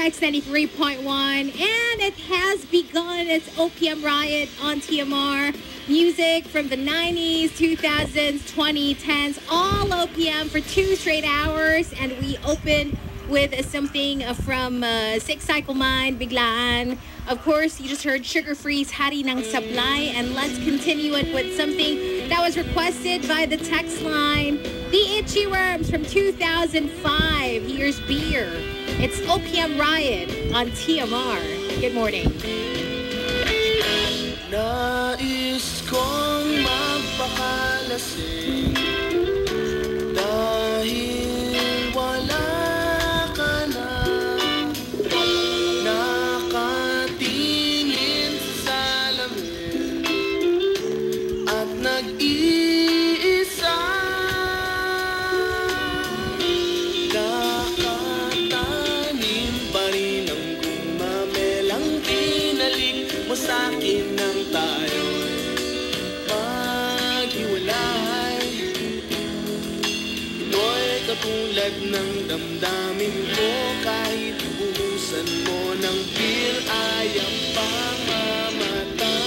RX 93.1, and it has begun its OPM riot on TMR. Music from the 90s, 2000s, 2010s, all OPM for 2 straight hours, and we open with something from Six Cycle Mind, Biglaan. Of course, you just heard Sugar Free's Hari ng Sablay, and let's continue it with something that was requested by the text line. The Itchy Worms from 2005. Here's Beer. It's OPM Riot on TMR. Good morning. Nais kong magpakalasing dahil wala ka na. Nakatingin sa salamin at nag-iisa. Nakatanim pa rin ang gumamelang pinalik mo sa'kin ng tayo'y maghiwalay. Ito'y katulad ng damdamin ko, kahit buhusan mo ng beer ayaw pang mamatay.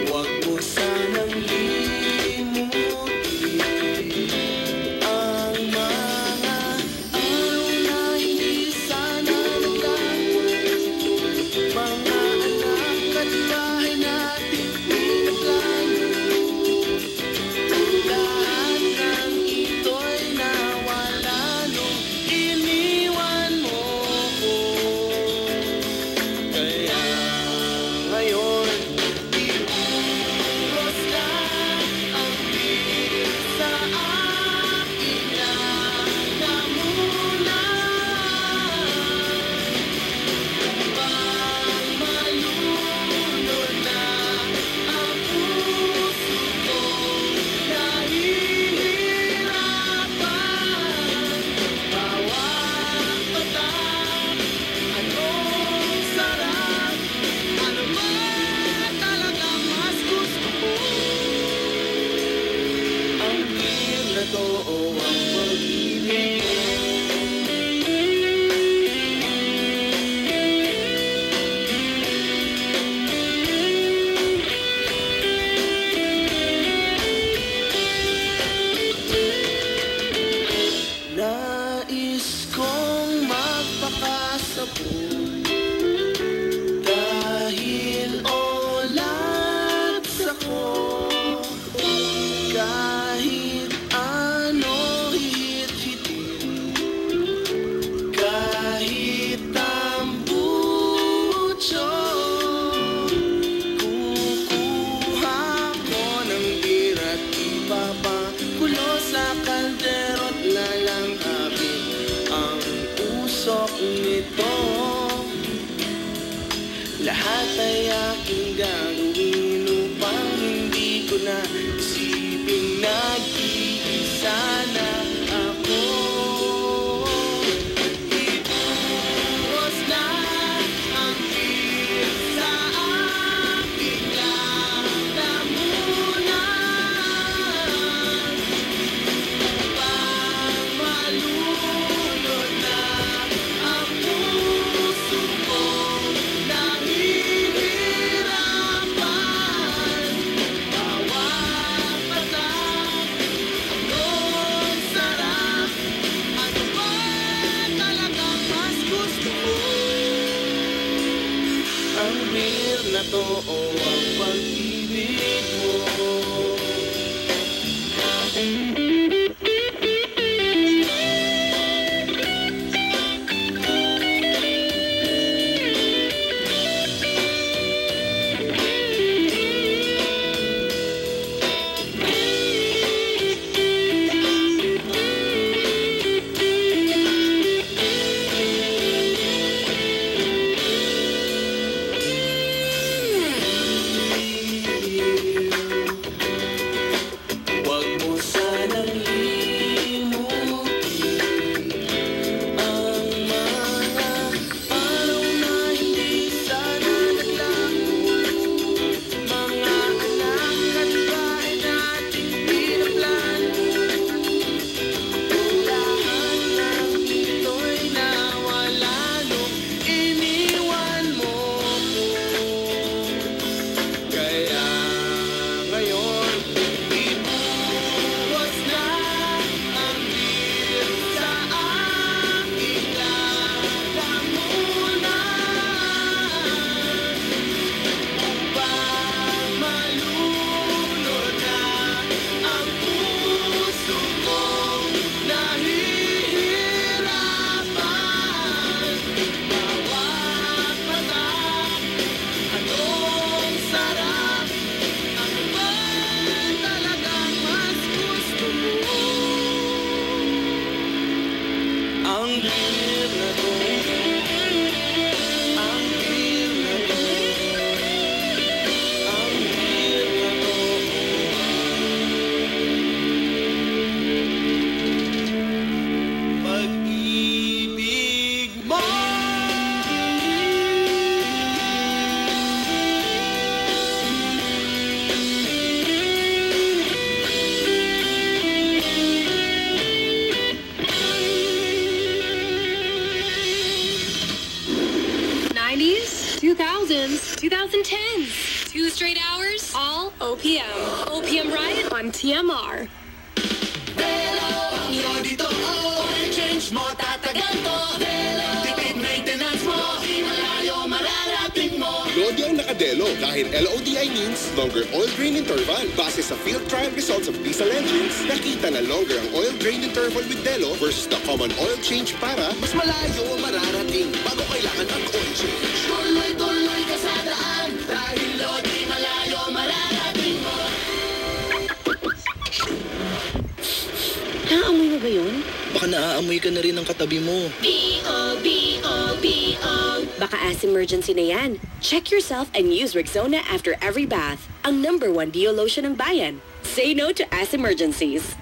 Huwag mo sanang limutin ang mga araw na hindi sana nagkaroon. Mga anak at bahay natin pinaplano. Lahat ng ito'y nawala nung iniwan mo ko. Kaya ngayon ibuhos na ang bilis sa aking lalamunan. Upang malunod na ang puso ko, nahihirapan. Bawat patak, anong sarap, ano ba talagang mas gusto ko? Ang beer na to o ang pag-ibig ko? Nais kong magpakasabog dahil olats ako. Kahit ano hihit-hitin, kahit tambucho, kukuha ko ng beer at ipapakulo sa kalderot, lalangapin ang usok nito. Lahat ay aking gagawin upang hindi ko na isiping nag-iisa na ako. Ibuhos na ang beer sa aking lalamunan. Upang malunod na ang puso ko, nahihirapan. Bawat patak, anong sarap, ano ba talagang mas gusto ko? Ang beer na to o ang pag-ibig mo? tens. 2 straight hours, all OPM. OPM Riot on TMR. Velo, Panginoon dito, oil change mo, tatagal to. Velo, tipid maintenance mo, di malayo mararating mo. Lodi ang nakadelo dahil LODI means longer oil drain interval. Base sa field trial results of diesel engines, nakita na longer ang oil drain interval with Delo versus the common oil change para Mas malayo mararating bago kailangan ang oil change. Tuloy-tuloy ka sa daan dahil Lodi malayo mararating mo. Naaamoy mo ba yun? Baka naaamoy ka na rin ng katabi mo. Baka as emergency na yan. Check yourself and use Rexona after every bath. Ang #1 Dio lotion ng bayan. Say no to as emergencies.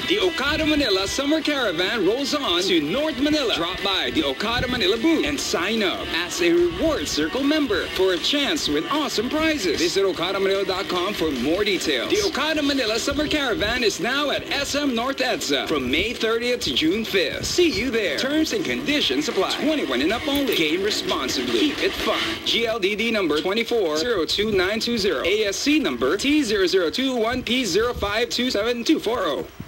The Okada Manila Summer Caravan rolls on to North Manila. Drop by the Okada Manila booth and sign up as a Reward Circle member for a chance to win awesome prizes. Visit OkadaManila.com for more details. The Okada Manila Summer Caravan is now at SM North EDSA from May 30th to June 5th. See you there. Terms and conditions apply. 21 and up only. Game responsibly. Keep it fun. GLDD number 2402920. ASC number T00221P0527240.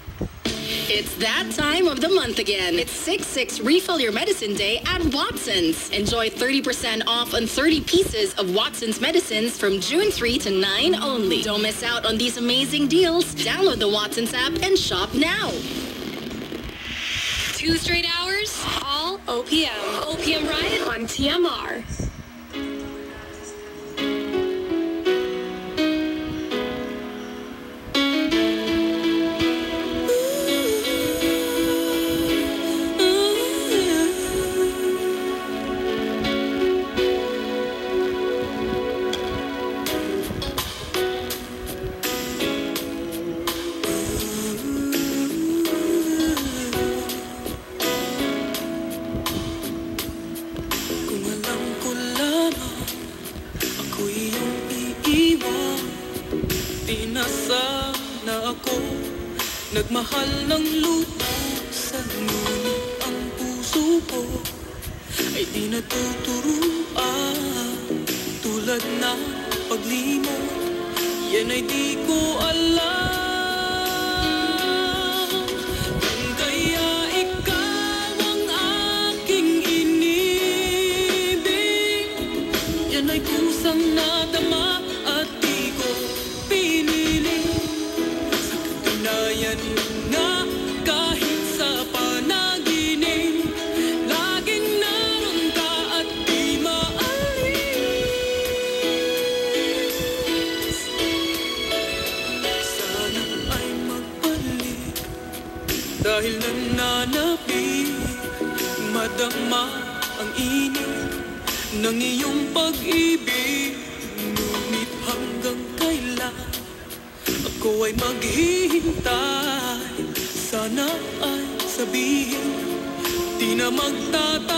It's that time of the month again. It's 6/6 Refill Your Medicine Day at Watson's. Enjoy 30% off on 30 pieces of Watson's medicines from June 3 to 9 only. Don't miss out on these amazing deals. Download the Watson's app and shop now. 2 straight hours, all OPM. OPM Riot on TMR. Nagmahal ng lubusan, ngunit ang puso ko ay di natuturuan. Tulad ng paglimot, yan ay di ko alam. Kung kaya ikaw ang aking inibig, yan ay kusang nadama at di ko pinili. Sa katunayan na kahit sa panaginip, laging naroon ka at di maalis. Sana ay magbalik dahil nananapit, madama ang init ng iyong pag-ibig. Ngunit hanggang kailan ako ay maghihintay? Sana ay sabihin, di na magtatapos.